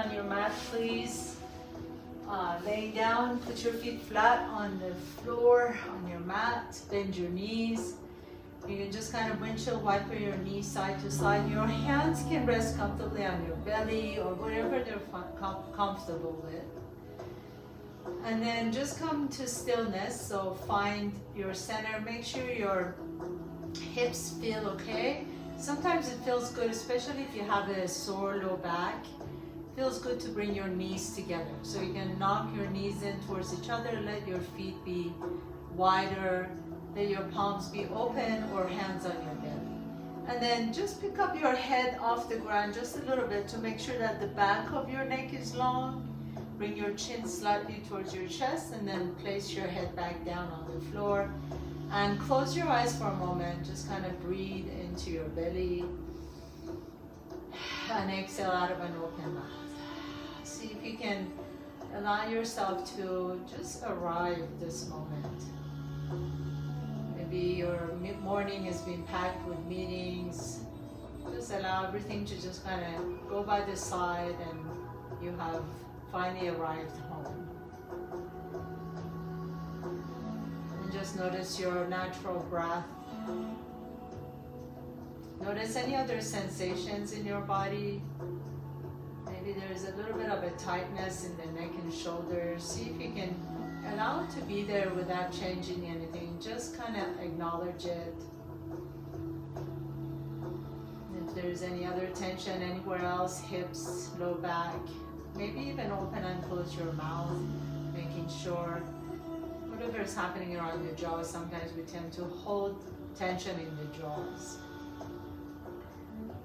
on your mat, please. Laying down, put your feet flat on the floor, on your mat, bend your knees. You can just kind of windshield wiper your knees side to side. Your hands can rest comfortably on your belly or whatever they're comfortable with. And then just come to stillness. So find your center. Make sure your hips feel okay. Sometimes it feels good, especially if you have a sore low back. Feels good to bring your knees together. So you can knock your knees in towards each other. Let your feet be wider. Let your palms be open or hands on your belly. And then just pick up your head off the ground just a little bit to make sure that the back of your neck is long. Bring your chin slightly towards your chest and then place your head back down on the floor. And close your eyes for a moment. Just kind of breathe into your belly. And exhale out of an open mouth. See if you can allow yourself to just arrive this moment. Maybe your morning has been packed with meetings. Just allow everything to just kind of go by the side and you have finally arrived home. And just notice your natural breath. Notice any other sensations in your body. Maybe there's a little bit of a tightness in the neck and shoulders. See if you can allow it to be there without changing anything. Just kind of acknowledge it. If there's any other tension anywhere else, hips, low back, maybe even open and close your mouth, making sure whatever is happening around the jaw. Sometimes we tend to hold tension in the jaws.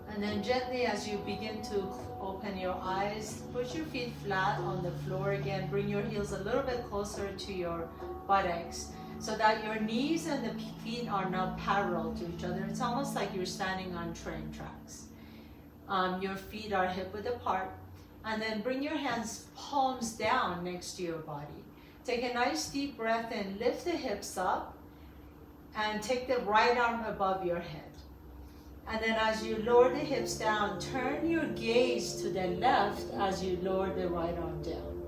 And then gently as you begin to open your eyes, put your feet flat on the floor again. Bring your heels a little bit closer to your buttocks so that your knees and the feet are not parallel to each other. It's almost like you're standing on train tracks. Your feet are hip width apart. And then bring your hands palms down next to your body. Take a nice deep breath in, lift the hips up, and take the right arm above your head. And then as you lower the hips down, turn your gaze to the left as you lower the right arm down.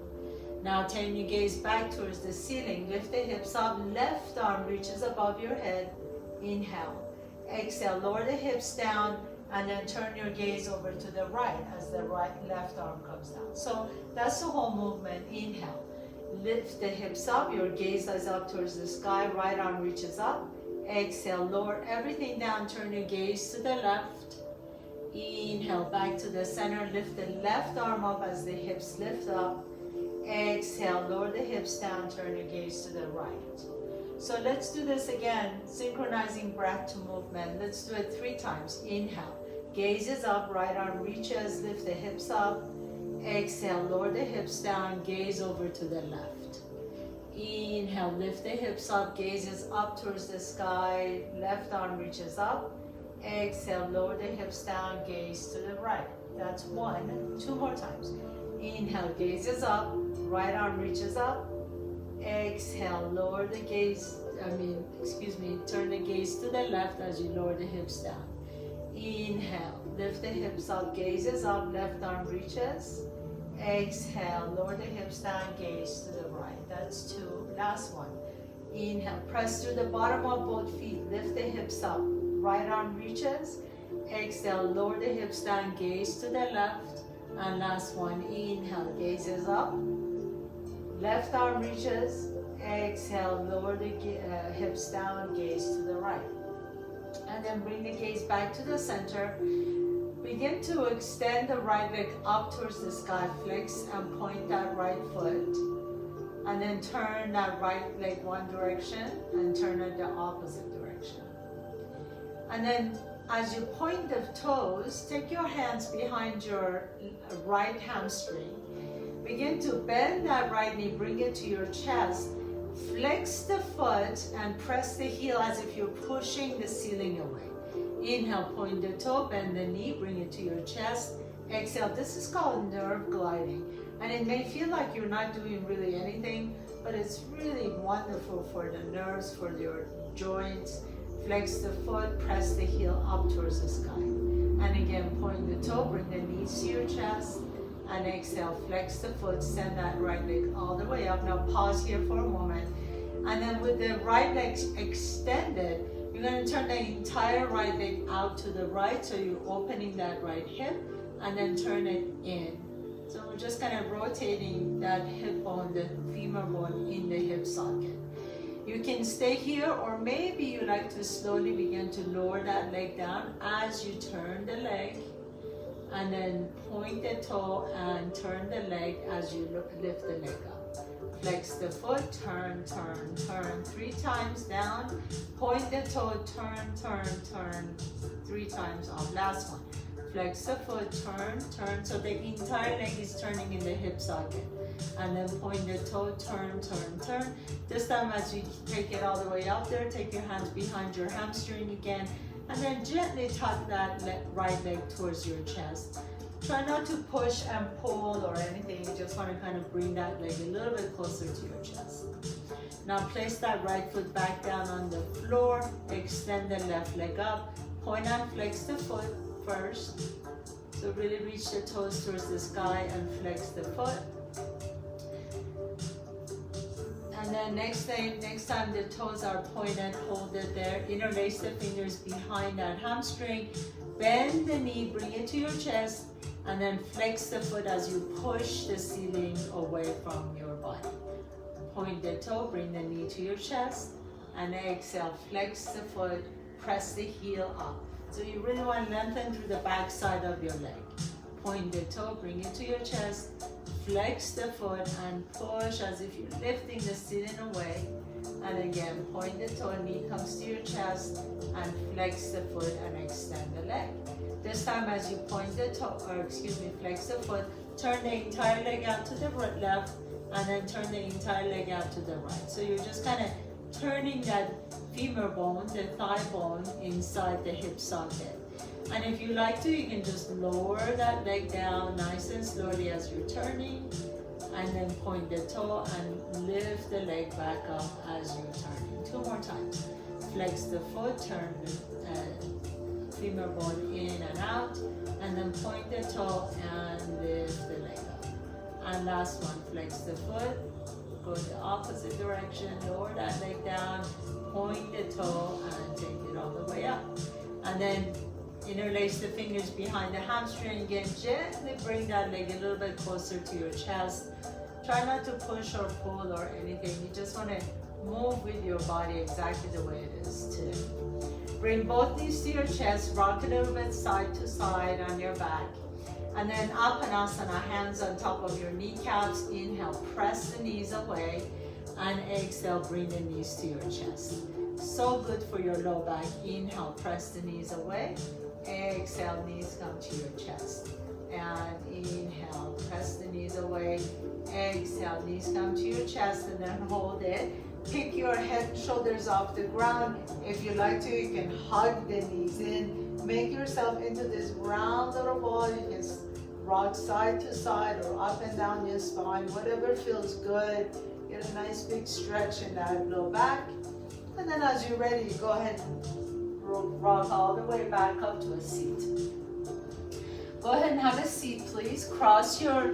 Now turn your gaze back towards the ceiling. Lift the hips up, left arm reaches above your head. Inhale. Exhale, lower the hips down, and then turn your gaze over to the right as the left arm comes down. So that's the whole movement. Inhale. Lift the hips up, your gaze is up towards the sky, right arm reaches up. Exhale, lower everything down, turn your gaze to the left. Inhale, back to the center, lift the left arm up as the hips lift up. Exhale, lower the hips down, turn your gaze to the right. So let's do this again, synchronizing breath to movement. Let's do it 3 times. Inhale, gaze is up, right arm reaches, lift the hips up. Exhale, lower the hips down, gaze over to the left. Inhale, lift the hips up, gaze is up towards the sky, left arm reaches up. Exhale, lower the hips down, gaze to the right. That's 1. 2 more times. Inhale, gaze is up, right arm reaches up. Exhale, lower the gaze, turn the gaze to the left as you lower the hips down. Inhale, lift the hips up, gaze is up, left arm reaches. Exhale, lower the hips down, gaze to the right. That's 2. Last one. Inhale, press through the bottom of both feet, lift the hips up, right arm reaches. Exhale, lower the hips down, gaze to the left. And last one. Inhale, gaze is up, left arm reaches. Exhale, lower the hips down, gaze to the right. And then bring the gaze back to the center. Begin to extend the right leg up towards the sky, flex and point that right foot. And then turn that right leg one direction and turn it the opposite direction. And then as you point the toes, take your hands behind your right hamstring. Begin to bend that right knee, bring it to your chest. Flex the foot and press the heel as if you're pushing the ceiling away. Inhale, point the toe, bend the knee, bring it to your chest. Exhale, this is called nerve gliding. And it may feel like you're not doing really anything, but it's really wonderful for the nerves, for your joints. Flex the foot, press the heel up towards the sky. And again, point the toe, bring the knees to your chest. and exhale, flex the foot, send that right leg all the way up. Now pause here for a moment. And then with the right leg extended, you're going to turn the entire right leg out to the right, so you're opening that right hip, and then turn it in. So we're just kind of rotating that hip bone, the femur bone in the hip socket. You can stay here, or maybe you like to slowly begin to lower that leg down as you turn the leg, and then point the toe and turn the leg as you lift the leg up. Flex the foot, turn, turn, turn, 3 times down, point the toe, turn, turn, turn, 3 times up. Last one. Flex the foot, turn, turn, so the entire leg is turning in the hip socket. And then point the toe, turn, turn, turn. This time as you take it all the way up there, take your hands behind your hamstring again, and then gently tuck that right leg towards your chest. Try not to push and pull or anything. You just want to kind of bring that leg a little bit closer to your chest. Now place that right foot back down on the floor, extend the left leg up, point and flex the foot first. So really reach the toes towards the sky and flex the foot. And then next time the toes are pointed, hold it there. Interlace the fingers behind that hamstring. Bend the knee, bring it to your chest, and then flex the foot as you push the ceiling away from your body. Point the toe, bring the knee to your chest, and exhale, flex the foot, press the heel up. So you really want to lengthen through the back side of your leg. Point the toe, bring it to your chest, flex the foot and push as if you're lifting the ceiling away. And again, point the toe, knee comes to your chest, and flex the foot and extend the leg. This time as you point the toe, flex the foot, turn the entire leg out to the left, and then turn the entire leg out to the right. So you're just kind of turning that femur bone, the thigh bone, inside the hip socket. And if you like to, you can just lower that leg down nice and slowly as you're turning, and then point the toe and lift the leg back up as you're turning. 2 more times. Flex the foot, turn the femur bone in and out, and then point the toe and lift the leg up. And last one, flex the foot, go the opposite direction, lower that leg down, point the toe and take it all the way up. And then interlace the fingers behind the hamstring. Again, gently bring that leg a little bit closer to your chest. Try not to push or pull or anything. You just want to move with your body exactly the way it is today. Bring both knees to your chest, rock a little bit side to side on your back. And then Apanasana, hands on top of your kneecaps. Inhale, press the knees away. And exhale, bring the knees to your chest. So good for your low back. Inhale, press the knees away. Exhale, knees come to your chest. And inhale, press the knees away. Exhale, knees come to your chest, and then hold it. Pick your head and shoulders off the ground. If you like to, you can hug the knees in. Make yourself into this round little ball. You can rock side to side or up and down your spine, whatever feels good. Get a nice big stretch in that low back. And then as you're ready, go ahead and rock all the way back up to a seat. Go ahead and have a seat, please. Cross your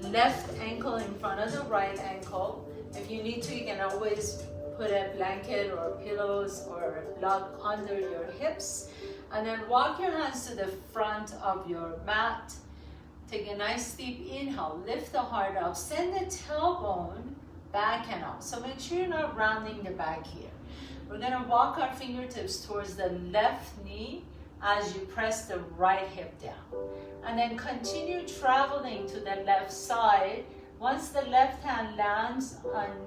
left ankle in front of the right ankle. If you need to, you can always put a blanket or pillows or a block under your hips. And then walk your hands to the front of your mat. Take a nice deep inhale. Lift the heart up. Send the tailbone back and up. So make sure you're not rounding the back here. We're going to walk our fingertips towards the left knee as you press the right hip down. And then continue traveling to the left side. Once the left hand lands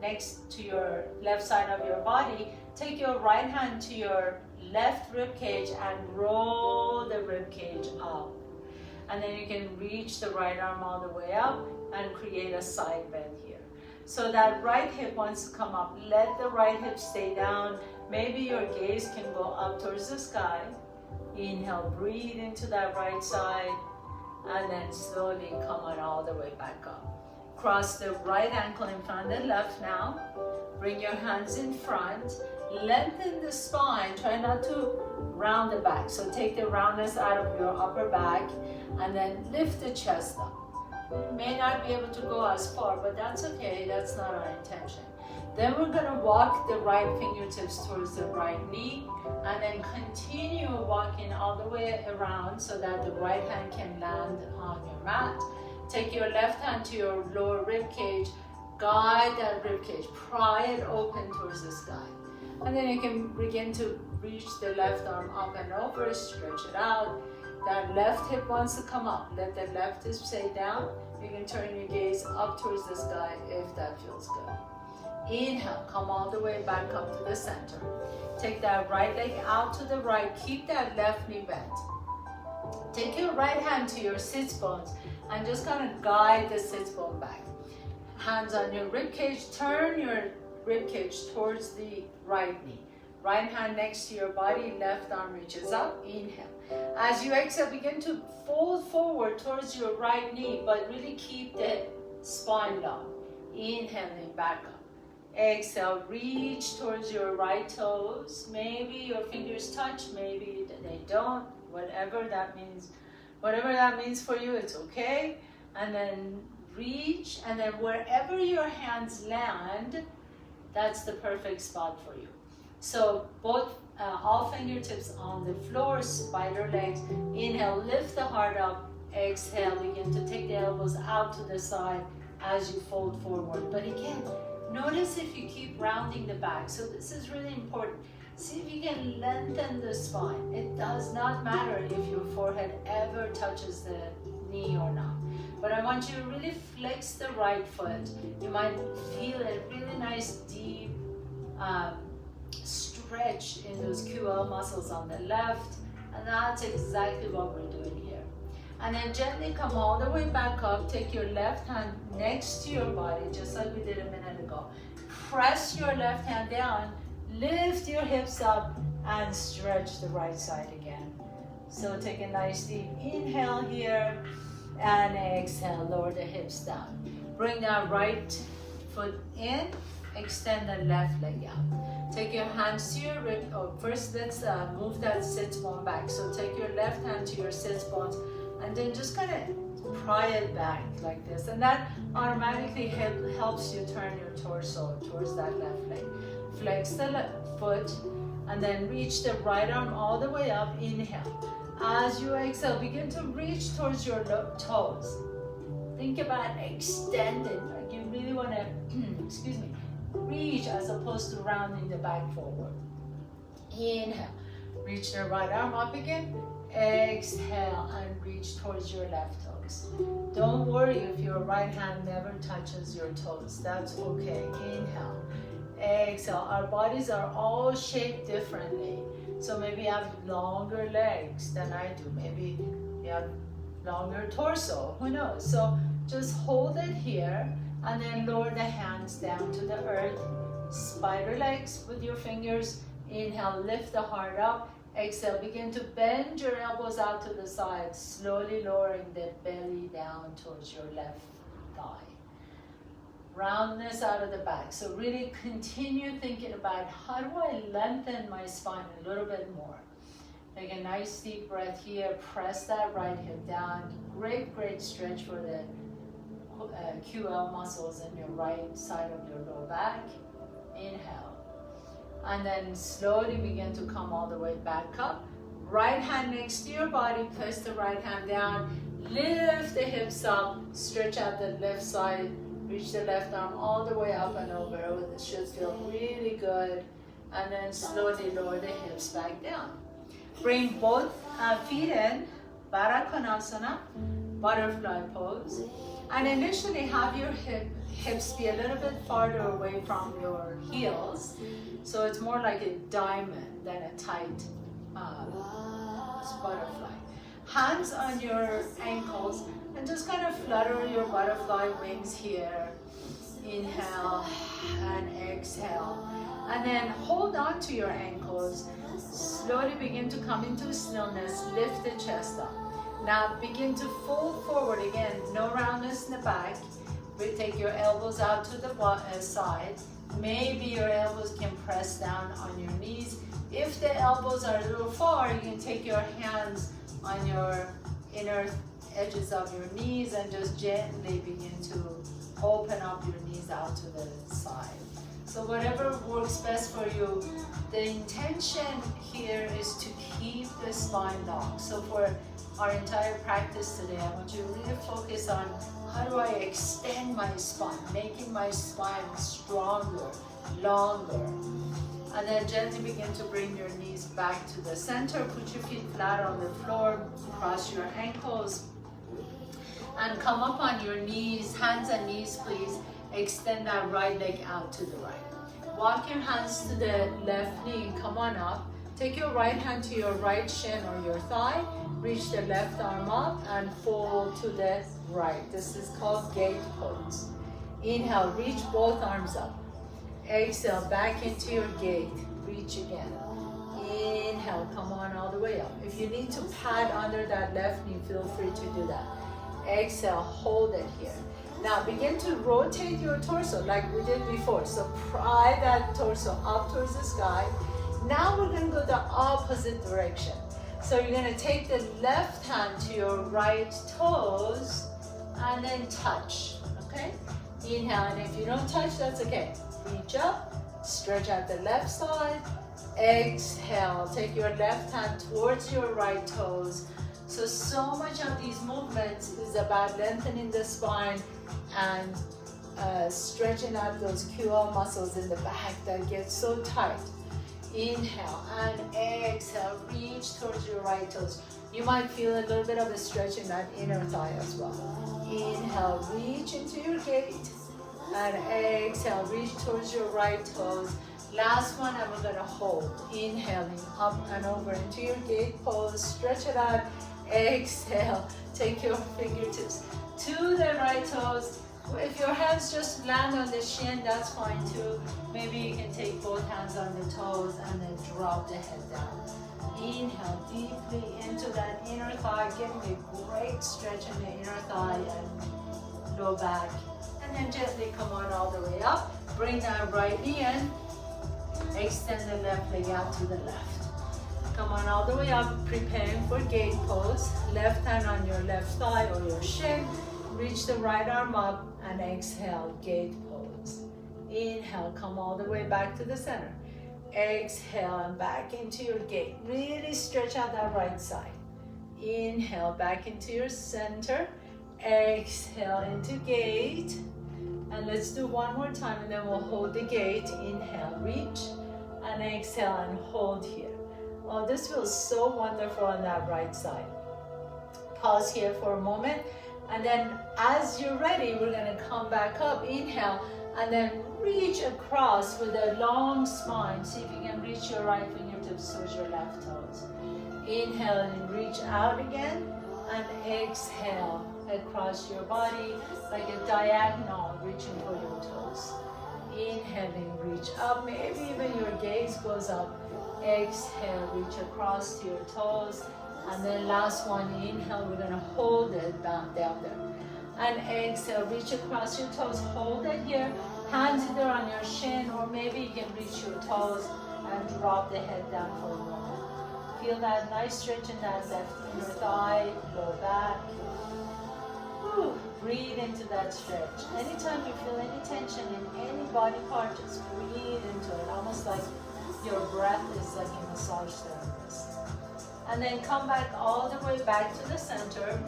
next to your left side of your body, take your right hand to your left rib cage and roll the rib cage up. And then you can reach the right arm all the way up and create a side bend here. So that right hip wants to come up. Let the right hip stay down. Maybe your gaze can go up towards the sky. Inhale, breathe into that right side, and then slowly come on all the way back up. Cross the right ankle in front of the left now. Bring your hands in front. Lengthen the spine. Try not to round the back. So take the roundness out of your upper back, and then lift the chest up. You may not be able to go as far, but that's okay. That's not our intention. Then we're going to walk the right fingertips towards the right knee, and then continue walking all the way around so that the right hand can land on your mat. Take your left hand to your lower rib cage, guide that rib cage, pry it open towards the sky. And then you can begin to reach the left arm up and over, stretch it out. That left hip wants to come up. Let the left hip stay down. You can turn your gaze up towards the sky if that feels good. Inhale, come all the way back up to the center. Take that right leg out to the right. Keep that left knee bent. Take your right hand to your sits bones and just kind of guide the sits bone back. Hands on your rib cage. Turn your rib cage towards the right knee. Right hand next to your body. Left arm reaches up. Inhale. As you exhale, begin to fold forward towards your right knee, but really keep the spine long. Inhaling back up. Exhale, reach towards your right toes. Maybe your fingers touch, maybe they don't. Whatever that means for you, it's okay. And then reach, and then wherever your hands land, that's the perfect spot for you. So all fingertips on the floor, spider legs. Inhale, lift the heart up. Exhale, begin to take the elbows out to the side as you fold forward. But again, notice if you keep rounding the back. So this is really important. See if you can lengthen the spine. It does not matter if your forehead ever touches the knee or not. But I want you to really flex the right foot. You might feel a really nice deep stretch in those QL muscles on the left. And that's exactly what we're doing here. And then gently come all the way back up. Take your left hand next to your body, just like we did a minute ago. Press your left hand down, lift your hips up, and stretch the right side again. So take a nice deep inhale here, and exhale, lower the hips down. Bring that right foot in, extend the left leg out. Take your hands to your rib. First let's move that sits bone back. So take your left hand to your sits bones, and then just kind of pry it back like this. And that automatically helps you turn your torso towards that left leg. Flex the left foot, and then reach the right arm all the way up. Inhale. As you exhale, begin to reach towards your toes. Think about extending, like you really want to, reach as opposed to rounding the back forward. Inhale. Reach the right arm up again. Exhale and reach towards your left toes. Don't worry if your right hand never touches your toes. That's okay. Inhale. Exhale. Our bodies are all shaped differently. So maybe you have longer legs than I do. Maybe you have longer torso. Who knows? So just hold it here and then lower the hands down to the earth. Spider legs with your fingers. Inhale, lift the heart up. Exhale, begin to bend your elbows out to the side, slowly lowering the belly down towards your left thigh. Roundness out of the back. So really continue thinking about how do I lengthen my spine a little bit more. Take a nice deep breath here. Press that right hip down. Great stretch for the QL muscles in your right side of your lower back. Inhale. And then slowly begin to come all the way back up. Right hand next to your body. Place the right hand down. Lift the hips up. Stretch out the left side. Reach the left arm all the way up and over. It should feel really good. And then slowly lower the hips back down. Bring both feet in, Baddha Konasana, butterfly pose. And initially have your hips be a little bit farther away from your heels. So it's more like a diamond than a tight butterfly. Hands on your ankles and just kind of flutter your butterfly wings here. Inhale and exhale. And then hold on to your ankles. Slowly begin to come into stillness. Lift the chest up. Now begin to fold forward again. No roundness in the back. Take your elbows out to the side. Maybe your elbows can press down on your knees. If the elbows are a little far, you can take your hands on your inner edges of your knees and just gently begin to open up your knees out to the side. So whatever works best for you. The intention here is to keep the spine long. So for our entire practice today, I want you to really focus on how do I extend my spine, making my spine stronger, longer. And then gently begin to bring your knees back to the center. Put your feet flat on the floor, cross your ankles, and come up on your knees, hands and knees please. Extend that right leg out to the right. Walk your hands to the left knee and come on up. Take your right hand to your right shin or your thigh. Reach the left arm up and fold to the right. This is called gate pose. Inhale, reach both arms up. Exhale, back into your gate. Reach again. Inhale, come on all the way up. If you need to pad under that left knee, feel free to do that. Exhale, hold it here. Now begin to rotate your torso like we did before. So pry that torso up towards the sky. Now we're going to go the opposite direction. So you're going to take the left hand to your right toes and then touch, okay? Inhale, and if you don't touch, that's okay. Reach up, stretch out the left side. Exhale, take your left hand towards your right toes. So much of these movements is about lengthening the spine and stretching out those QL muscles in the back that get so tight. Inhale and exhale, reach towards your right toes. You might feel a little bit of a stretch in that inner thigh as well. Inhale, reach into your gate, and exhale, reach towards your right toes. Last one, and we're gonna hold. Inhaling up and over into your gate pose, stretch it out. Exhale, take your fingertips to the right toes. If your hands just land on the shin, that's fine too. Maybe you can take both hands on the toes and then drop the head down. Inhale deeply into that inner thigh, getting a great stretch in the inner thigh and low back. And then gently come on all the way up. Bring that right knee in. Extend the left leg out to the left. Come on all the way up, preparing for gate pose. Left hand on your left thigh or your shin. Reach the right arm up and exhale, gate pose. Inhale, come all the way back to the center. Exhale and back into your gate. Really stretch out that right side. Inhale, back into your center. Exhale into gate. And let's do one more time and then we'll hold the gate. Inhale, reach, and exhale and hold here. Oh, this feels so wonderful on that right side. Pause here for a moment. And then as you're ready, we're gonna come back up, inhale, and then reach across with a long spine. See if you can reach your right fingertips towards your left toes. Inhale and reach out again, and exhale across your body like a diagonal, reaching for your toes. Inhaling, reach up, maybe even your gaze goes up. Exhale, reach across to your toes. And then last one, inhale, we're gonna hold it down there. And exhale, reach across your toes, hold it here. Hands either on your shin or maybe you can reach your toes and drop the head down for a moment. Feel that nice stretch in that left inner thigh, low back. Whew. Breathe into that stretch. Anytime you feel any tension in any body part, just breathe into it, almost like your breath is like a massage therapist. And then come back all the way back to the center.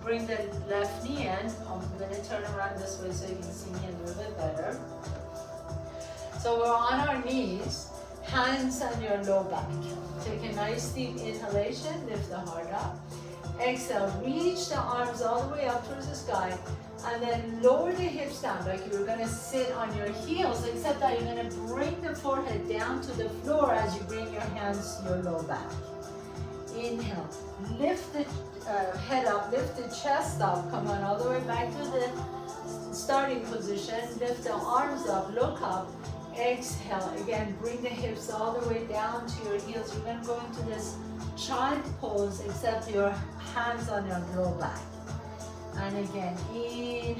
Bring the left knee in. I'm going to turn around this way so you can see me a little bit better. So we're on our knees, hands on your low back. Take a nice deep inhalation, lift the heart up. Exhale, reach the arms all the way up towards the sky. And then lower the hips down like you're going to sit on your heels, except that you're going to bring the forehead down to the floor as you bring your hands to your low back. Inhale, lift the head up, lift the chest up, come on all the way back to the starting position, lift the arms up, look up, exhale, again bring the hips all the way down to your heels. You're going to go into this child pose except your hands on your low back. And again, inhale,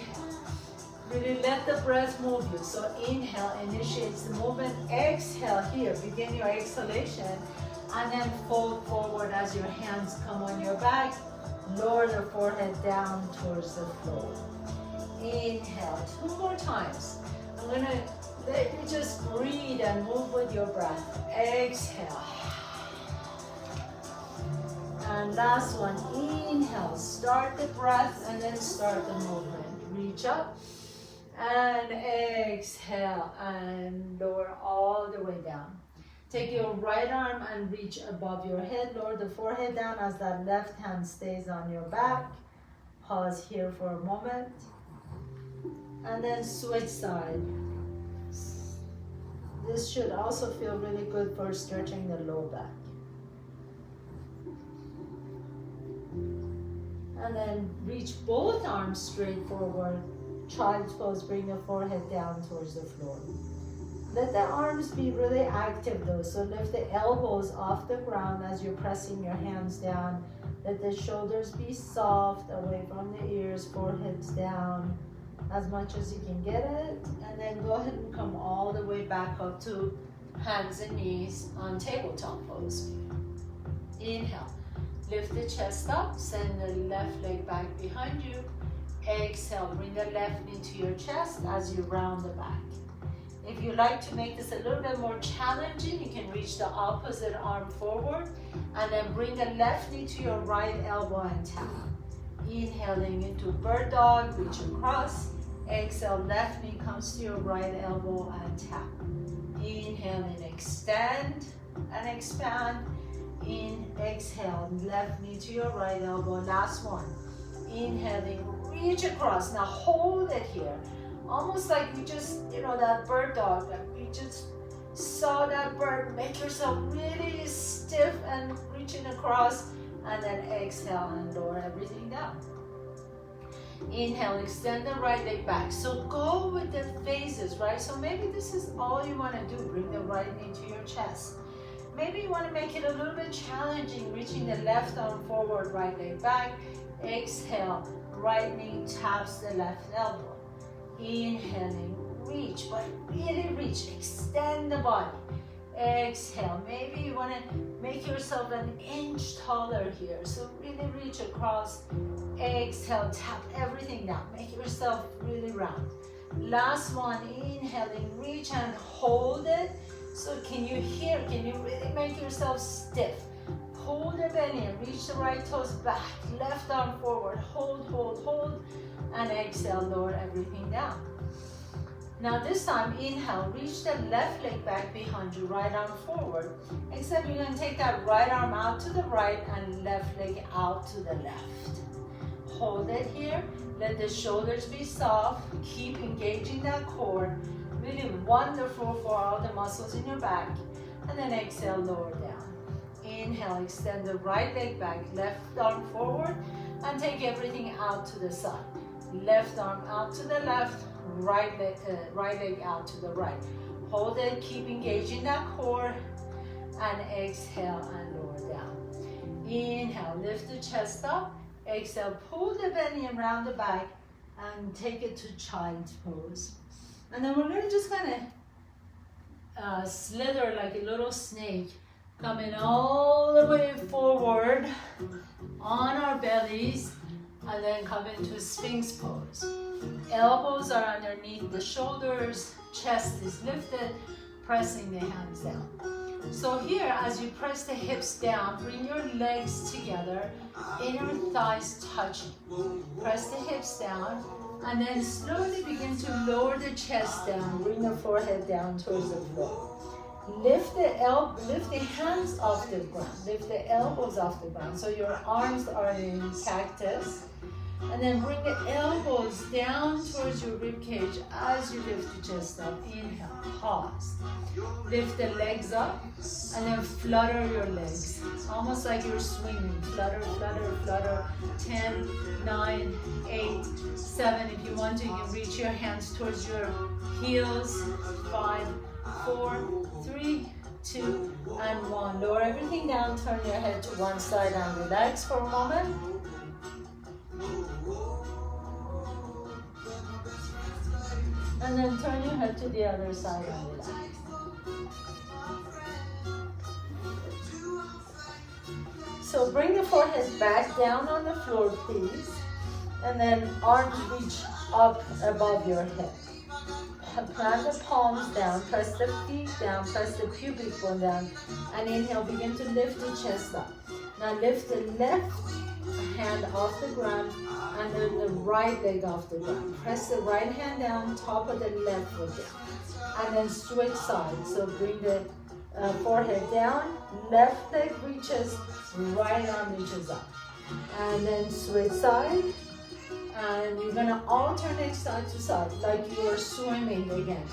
really let the breath move you. So inhale initiates the movement, exhale here, begin your exhalation. And then fold forward as your hands come on your back. Lower the forehead down towards the floor. Inhale, 2 more times. I'm gonna let you just breathe and move with your breath. Exhale. And last one, inhale. Start the breath and then start the movement. Reach up and exhale and lower all the way down. Take your right arm and reach above your head. Lower the forehead down as that left hand stays on your back. Pause here for a moment. And then switch side. This should also feel really good for stretching the low back. And then reach both arms straight forward. Child's pose, bring the forehead down towards the floor. Let the arms be really active though, so lift the elbows off the ground as you're pressing your hands down. Let the shoulders be soft, away from the ears, foreheads down, as much as you can get it. And then go ahead and come all the way back up to hands and knees on tabletop pose. Inhale, lift the chest up, send the left leg back behind you. Exhale, bring the left knee to your chest as you round the back. If you like to make this a little bit more challenging, you can reach the opposite arm forward and then bring the left knee to your right elbow and tap. Inhaling into bird dog, reach across. Exhale, left knee comes to your right elbow and tap. Inhale and extend and expand. Exhale, left knee to your right elbow. Last one. Inhaling, reach across. Now hold it here. Almost like we just, that bird dog, like we just saw that bird. Make yourself really stiff and reaching across, and then exhale and lower everything down. Inhale, extend the right leg back. So go with the phases, right? So maybe this is all you want to do. Bring the right knee to your chest. Maybe you want to make it a little bit challenging, reaching the left arm forward, right leg back. Exhale, right knee taps the left elbow. Inhaling, reach, but really reach, extend the body. Exhale, maybe you want to make yourself an inch taller here, so really reach across. Exhale, tap everything down, make yourself really round. Last one, inhaling, reach and hold it. So can you really make yourself stiff? Pull the belly and reach the right toes back, left arm forward, hold, hold, hold, and exhale, lower everything down. Now this time, inhale, reach the left leg back behind you, right arm forward. Except you're gonna take that right arm out to the right and left leg out to the left. Hold it here, let the shoulders be soft, keep engaging that core. Really wonderful for all the muscles in your back. And then exhale, lower down. Inhale, extend the right leg back, left arm forward, and take everything out to the side. Left arm out to the left, right leg out to the right. Hold it, keep engaging that core, and exhale and lower down. Inhale, lift the chest up. Exhale, pull the belly around the back, and take it to child's pose. And then we're gonna just kind of slither like a little snake, coming all the way forward on our bellies, and then come into Sphinx pose. Elbows are underneath the shoulders, chest is lifted, pressing the hands down. So here, as you press the hips down, bring your legs together, inner thighs touching. Press the hips down, and then slowly begin to lower the chest down, bring the forehead down towards the floor. Lift the hands off the ground, lift the elbows off the ground, so your arms are in cactus. And then bring the elbows down towards your rib cage as you lift the chest up. Inhale, pause. Lift the legs up and then flutter your legs. Almost like you're swinging. Flutter, flutter, flutter. 10, 9, 8, 7. If you want to, you can reach your hands towards your heels. 5, 4, 3, 2, and 1. Lower everything down. Turn your head to one side and relax for a moment. And then turn your head to the other side and relax. So bring the forehead back down on the floor, please. And then arms reach up above your head. Plant the palms down, press the feet down, press the pubic bone down, and inhale, begin to lift the chest up. Now lift the left hand off the ground and then the right leg off the ground. Press the right hand down, top of the left foot down. And then switch sides. So bring the forehead down, left leg reaches, right arm reaches up. And then switch side. And you're gonna alternate side to side, like you are swimming again.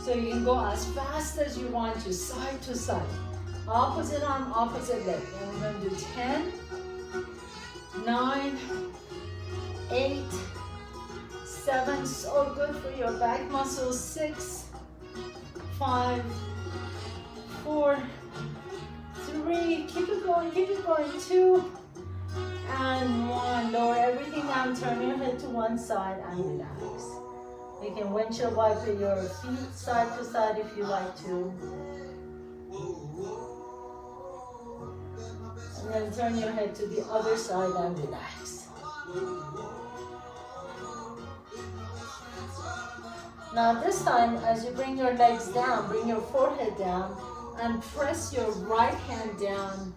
So you can go as fast as you want to side. Opposite arm, opposite leg. And we're gonna do 10, 9, 8, 7, so good for your back muscles. 6, 5, 4, 3, keep it going, 2, and 1. Lower everything down, turn your head to one side and relax. You can windshield wiper your feet side to side if you like to. And then turn your head to the other side and relax. Now this time, as you bring your legs down, bring your forehead down and press your right hand down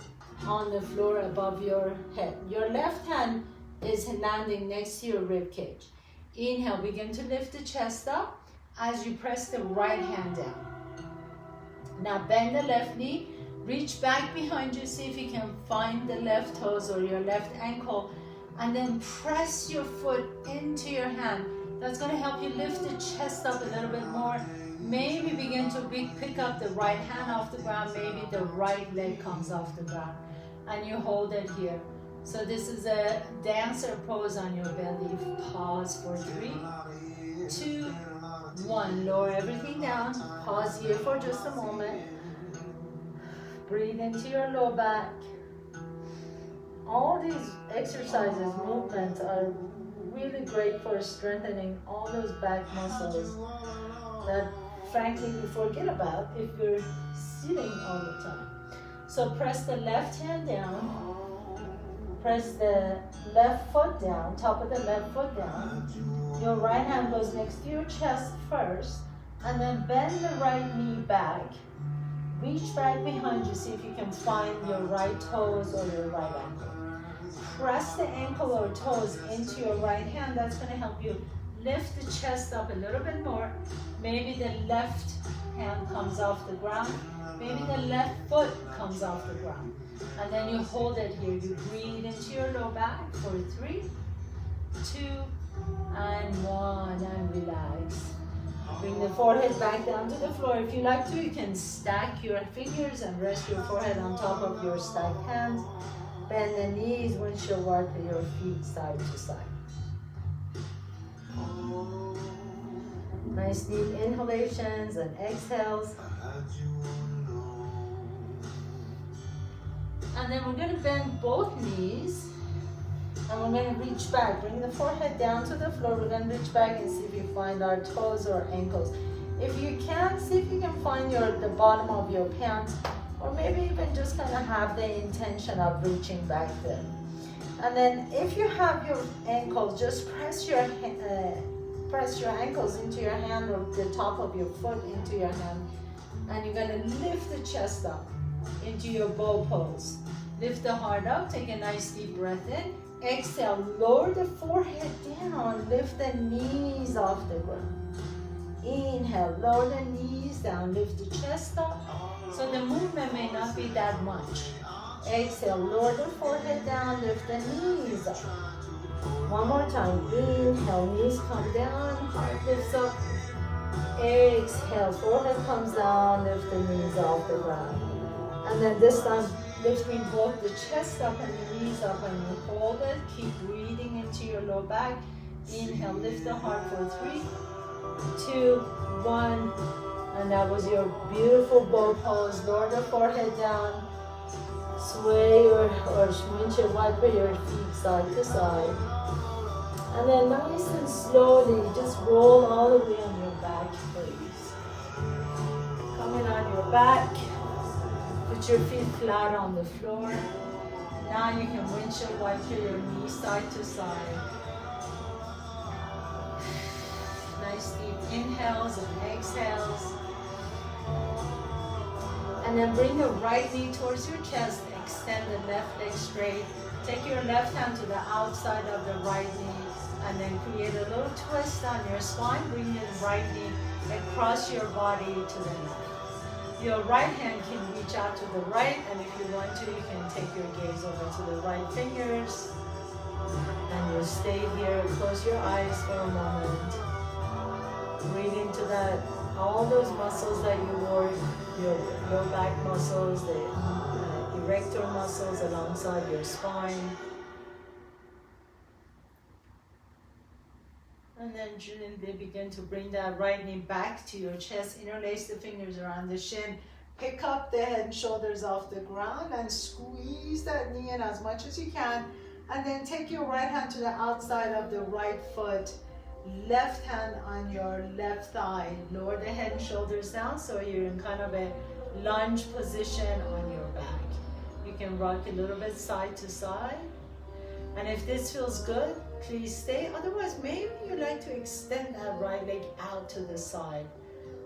on the floor above your head. Your left hand is landing next to your rib cage. Inhale, begin to lift the chest up as you press the right hand down. Now bend the left knee, reach back behind you, see if you can find the left toes or your left ankle, and then press your foot into your hand. That's going to help you lift the chest up a little bit more. Maybe begin to pick up the right hand off the ground, maybe the right leg comes off the ground. And you hold it here. So this is a dancer pose on your belly. Pause for 3, 2, 1. Lower everything down. Pause here for just a moment. Breathe into your low back. All these exercises, movements are really great for strengthening all those back muscles that frankly we forget about if you're sitting all the time. So press the left hand down, press the left foot down, top of the left foot down. Your right hand goes next to your chest first, and then bend the right knee back. Reach back behind you, see if you can find your right toes or your right ankle. Press the ankle or toes into your right hand. That's going to help you lift the chest up a little bit more. Maybe the left hand comes off the ground. Maybe the left foot comes off the ground. And then you hold it here. You breathe into your low back for 3, 2, and 1, and relax. Bring the forehead back down to the floor. If you like to, you can stack your fingers and rest your forehead on top of your stacked hands. Bend the knees, windshield wiper your feet side to side. Nice deep inhalations and exhales. And then we're going to bend both knees. And we're going to reach back. Bring the forehead down to the floor. We're going to reach back and see if you find our toes or ankles. If you can, see if you can find the bottom of your pants. Or maybe even just kind of have the intention of reaching back there. And then if you have your ankles, just press your ankles into your hand or the top of your foot into your hand. And you're going to lift the chest up into your bow pose. Lift the heart up, take a nice deep breath in. Exhale, lower the forehead down, lift the knees off the ground. Inhale, lower the knees down, lift the chest up. So the movement may not be that much. Exhale, lower the forehead down, lift the knees up. One more time. Inhale, knees come down, heart lifts up. Exhale, forehead comes down, lift the knees off the ground. And then this time, lifting both the chest up and the knees up, and you hold it. Keep breathing into your low back. Inhale, lift the heart for 3, 2, 1. And that was your beautiful bow pose. Lower the forehead down. Sway or windshield wiper your feet side to side. And then nice and slowly, just roll all the way on your back, please. Coming on your back. Put your feet flat on the floor. Now you can windshield wiper your knees side to side. Nice deep inhales and exhales. And then bring the right knee towards your chest. Extend the left leg straight. Take your left hand to the outside of the right knee. And then create a little twist on your spine. Bring your right knee across your body to the left. Your right hand can reach out to the right. And if you want to, you can take your gaze over to the right fingers. And you'll stay here. Close your eyes for a moment. Breathe into that. All those muscles that you work, your low back muscles, the erector muscles alongside your spine. And then gently begin to bring that right knee back to your chest. Interlace the fingers around the shin. Pick up the head and shoulders off the ground and squeeze that knee in as much as you can. And then take your right hand to the outside of the right foot. Left hand on your left thigh. Lower the head and shoulders down so you're in kind of a lunge position on your back. You can rock a little bit side to side. And if this feels good, please stay. Otherwise, maybe you like to extend that right leg out to the side.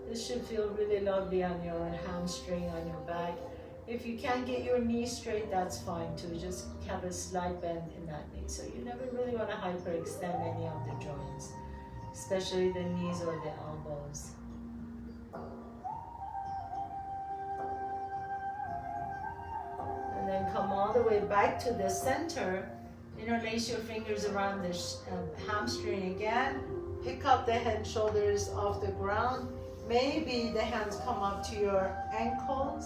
This should feel really lovely on your hamstring, on your back. If you can't get your knee straight, that's fine too. Just have a slight bend in that knee. So you never really want to hyperextend any of the joints, especially the knees or the elbows. And then come all the way back to the center. Interlace your fingers around the hamstring again. Pick up the head and shoulders off the ground. Maybe the hands come up to your ankles.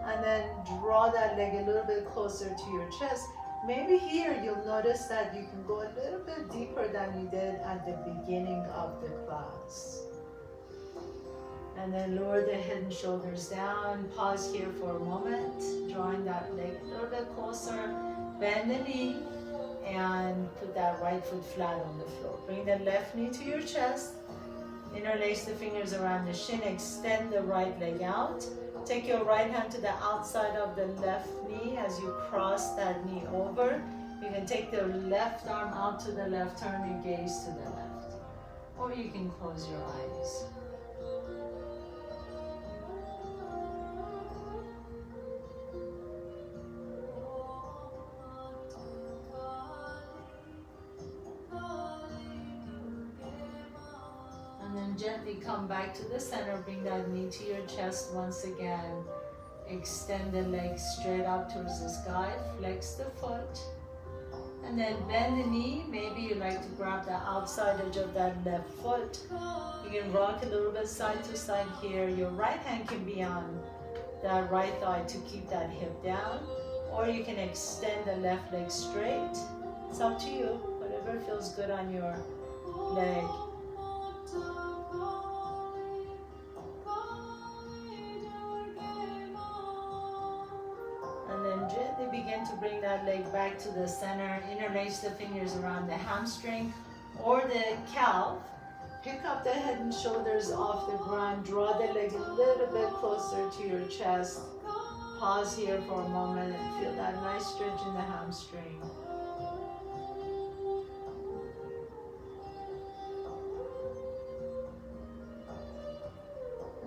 And then draw that leg a little bit closer to your chest. Maybe here you'll notice that you can go a little bit deeper than you did at the beginning of the class. And then lower the head and shoulders down. Pause here for a moment. Drawing that leg a little bit closer. Bend the knee and put that right foot flat on the floor. Bring the left knee to your chest. Interlace the fingers around the shin. Extend the right leg out. Take your right hand to the outside of the left knee as you cross that knee over. You can take the left arm out to the left, turn your gaze to the left. Or you can close your eyes. Gently come back to the center, bring that knee to your chest once again. Extend the legs straight up towards the sky, flex the foot. And then bend the knee. Maybe you like to grab the outside edge of that left foot. You can rock a little bit side to side here. Your right hand can be on that right thigh to keep that hip down. Or you can extend the left leg straight. It's up to you, whatever feels good on your leg. And then gently begin to bring that leg back to the center. Interlace the fingers around the hamstring or the calf. Pick up the head and shoulders off the ground. Draw the leg a little bit closer to your chest. Pause here for a moment and feel that nice stretch in the hamstring.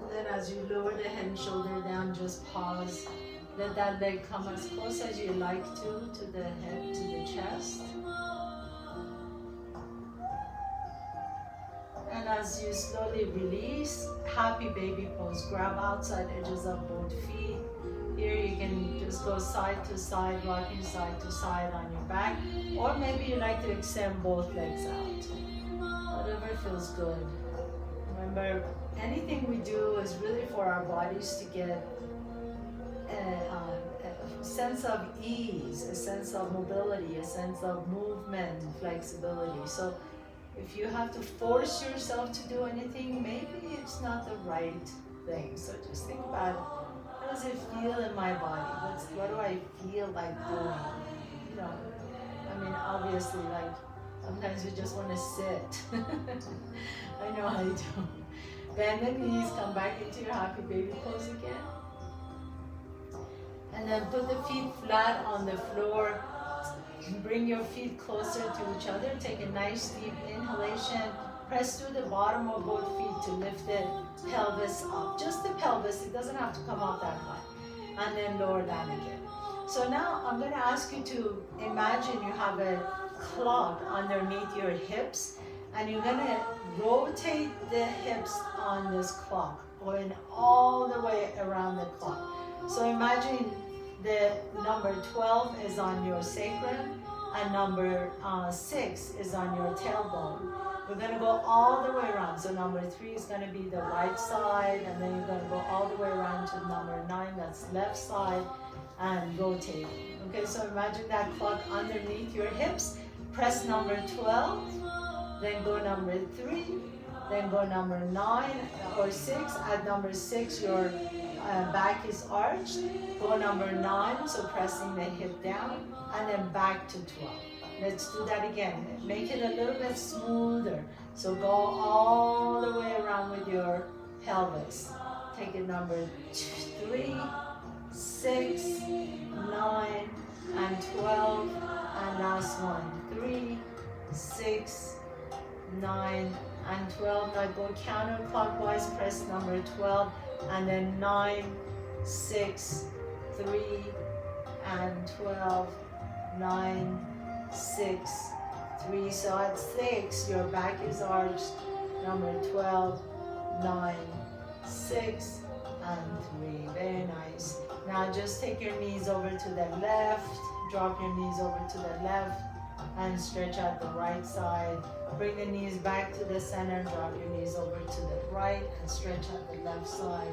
And then as you lower the head and shoulder down, just pause. Let that leg come as close as you like to the head, to the chest. And as you slowly release, happy baby pose. Grab outside edges of both feet. Here you can just go side to side, rocking side to side on your back. Or maybe you like to extend both legs out. Whatever feels good. Remember, anything we do is really for our bodies to get a sense of ease, a sense of mobility, a sense of movement and flexibility. So if you have to force yourself to do anything, maybe it's not the right thing. So just think about, how does it feel in my body? What do I feel like doing? You know, I mean, obviously, like, sometimes you just want to sit. I know how you do. Bend the knees, come back into your happy baby pose again. And then put the feet flat on the floor. Bring your feet closer to each other. Take a nice deep inhalation. Press through the bottom of both feet to lift the pelvis up. Just the pelvis, it doesn't have to come out that high. And then lower down again. So now I'm going to ask you to imagine you have a clock underneath your hips, and you're going to rotate the hips on this clock, going all the way around the clock. So imagine the number 12 is on your sacrum, and number 6 is on your tailbone. We're going to go all the way around. So number 3 is going to be the right side, and then you're going to go all the way around to number 9, that's left side, and rotate. Okay, so imagine that clock underneath your hips. Press number 12, then go number 3, then go number 9 or 6. At number 6, your back is arched. Go number 9, so pressing the hip down, and then back to 12. Let's do that again. Make it a little bit smoother. So go all the way around with your pelvis. Take it number 3, 6, 9, and 12. And last one. 3, 6, 9, and 12. Now go counterclockwise. Press number 12, and then 9, 6, 3, and 12. 9, 6, 3. So at 6, your back is arched. Number 12, 9, 6, and 3. Very nice. Now just take your knees over to the left. Drop your knees over to the left and stretch out the right side. Bring the knees back to the center. Drop your knees over to the right and stretch out the left side.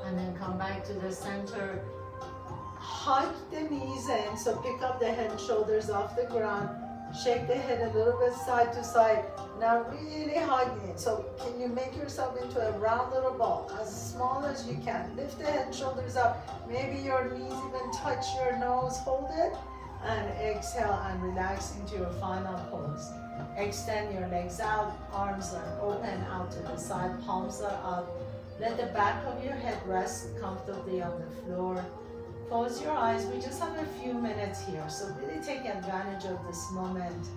And then come back to the center. Hug the knees in, so pick up the head and shoulders off the ground. Shake the head a little bit side to side. Now really hugging it. So can you make yourself into a round little ball, as small as you can. Lift the head and shoulders up. Maybe your knees even touch your nose. Hold it and exhale and relax into your final pose. Extend your legs out. Arms are open out to the side. Palms are up. Let the back of your head rest comfortably on the floor. Close your eyes. We just have a few minutes here, so really take advantage of this moment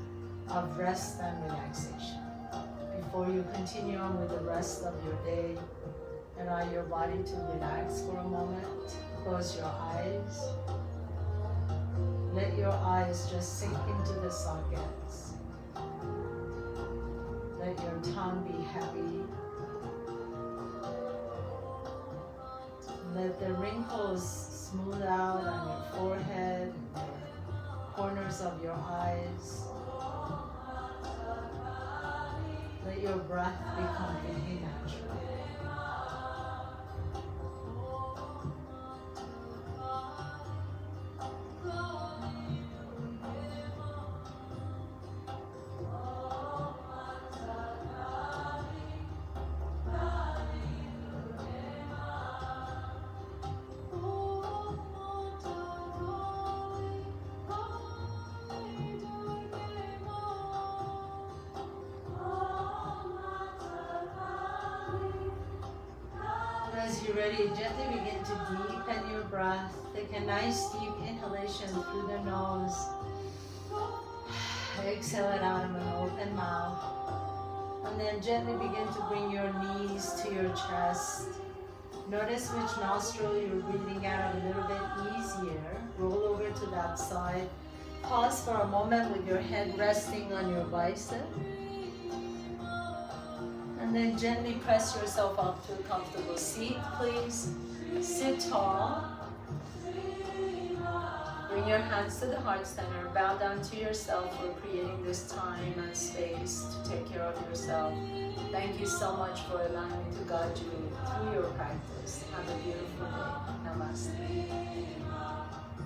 of rest and relaxation. Before you continue on with the rest of your day, allow your body to relax for a moment. Close your eyes. Let your eyes just sink into the sockets. Let your tongue be heavy. Let the wrinkles smooth out on your forehead, the corners of your eyes. Let your breath be completely natural. As you're ready, gently begin to deepen your breath. Take a nice deep inhalation through the nose. Exhale it out of an open mouth. And then gently begin to bring your knees to your chest. Notice which nostril you're breathing out of a little bit easier. Roll over to that side. Pause for a moment with your head resting on your bicep. And then gently press yourself up to a comfortable seat, please. Sit tall. Bring your hands to the heart center. Bow down to yourself for creating this time and space to take care of yourself. Thank you so much for allowing me to guide you through your practice. Have a beautiful day. Namaste.